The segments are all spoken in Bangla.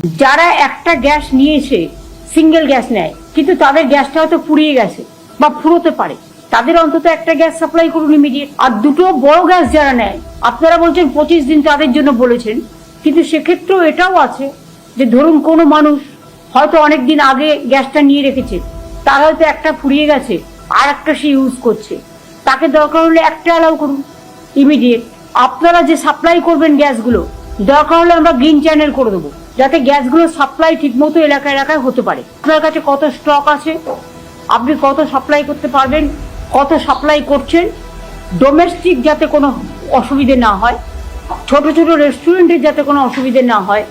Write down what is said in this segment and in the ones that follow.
যারা একটা গ্যাস নিয়েছে, সিঙ্গেল গ্যাস নেয়, কিন্তু তাদের গ্যাসটা হয়তো ফুরিয়ে গেছে বা ফুরোতে পারে, তাদের অন্তত একটা গ্যাস সাপ্লাই করুন ইমিডিয়েট। আর দুটো বড় গ্যাস যারা নেয়, আপনারা বলছেন 25 দিন তাদের জন্য বলেছেন, কিন্তু সেক্ষেত্রেও এটাও আছে যে ধরুন কোনো মানুষ হয়তো অনেকদিন আগে গ্যাসটা নিয়ে রেখেছে, তার হয়তো একটা ফুরিয়ে গেছে, আর একটা সে ইউজ করছে, তাকে দরকার হলে একটা অ্যালাউ করুন ইমিডিয়েট। আপনারা যে সাপ্লাই করবেন গ্যাসগুলো, দরকার হলে আমরা গ্রিন চ্যানেল করে দেবো, যাতে গ্যাসগুলো সাপ্লাই ঠিক মতো এলাকায় এলাকায় হতে পারে। আপনার কাছে কত স্টক আছে, আপনি কত সাপ্লাই করতে পারবেন, কত সাপ্লাই করছেন, ডোমেস্টিক যাতে কোনো অসুবিধে না হয়, ছোট ছোট রেস্টুরেন্টের যাতে কোনো অসুবিধে না হয়,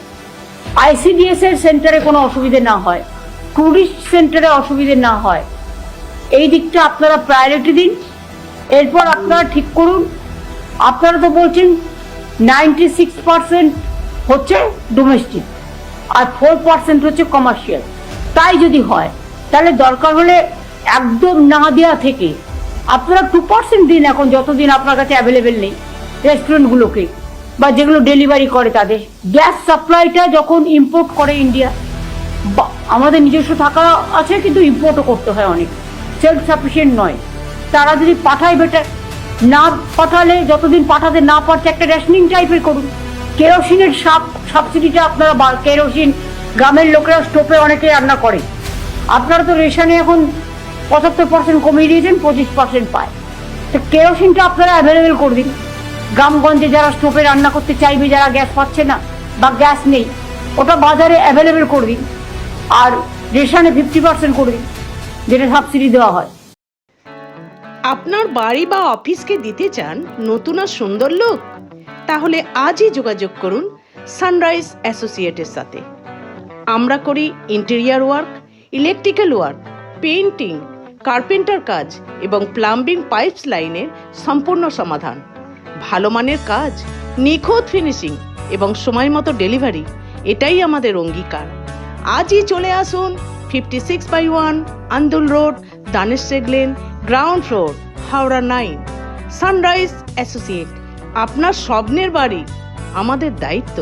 আইসিডিএস এর সেন্টারে কোনো অসুবিধে না হয়, টুরিস্ট সেন্টারে অসুবিধে না হয়, এই দিকটা আপনারা প্রায়োরিটি দিন। এরপর আপনারা ঠিক করুন। আপনারা তো বলছেন 96% হচ্ছে ডোমেস্টিক আর 4% হচ্ছে কমার্শিয়াল। তাই যদি হয় তাহলে দরকার হলে একদম না দেওয়া থেকে আপনারা 2% দিন, এখন যতদিন আপনার কাছে অ্যাভেলেবেল নেই রেস্টুরেন্টগুলোকে বা যেগুলো ডেলিভারি করে তাদের। গ্যাস সাপ্লাইটা যখন ইম্পোর্ট করে ইন্ডিয়া, আমাদের নিজস্ব থাকা আছে কিন্তু ইম্পোর্টও করতে হয় অনেক, সেলফ সাফিসিয়েন্ট নয়। তারা যদি পাঠায় বেটার, না পাঠালে যতদিন পাঠাতে না পারছে একটা রেশনিং টাইপের করুন। কেরোসিনের সাবসিডিটা আপনারা, কেরোসিন গ্রামের লোকেরা স্টোভে অনেকে রান্না করে, আপনারা তো রেশনে এখন 75% কমিয়ে দিয়েছেন, 25% পায়। তো কেরোসিনটা আপনারা অ্যাভেলেবেল করে দিন গ্রামগঞ্জে, যারা স্টোভে রান্না করতে চাইবে, যারা গ্যাস পাচ্ছে না বা গ্যাস নেই, ওটা বাজারে অ্যাভেলেবেল করে দিন। আর রেশনে 50% করে দিন, যেটা সাবসিডি দেওয়া হয়। আপনার বাড়ি বা অফিসকে দিতে চান নতুন আর সুন্দর লুক? তাহলে আজই যোগাযোগ করুন সানরাইজ অ্যাসোসিয়েটের সাথে। আমরা করি interior work, electrical work, painting, carpenter কাজ এবং প্লাম্বিং পাইপস লাইনের সম্পূর্ণ সমাধান। ভালো মানের কাজ, নিখুঁত ফিনিশিং এবং সময় মতো ডেলিভারি, এটাই আমাদের অঙ্গীকার। আজই চলে আসুন 56/1 Andul road, Daneshwar lane, ground floor, Howrah 9। Sunrise associate, আপনার স্বপ্নের বাড়ি আমাদের দায়িত্ব।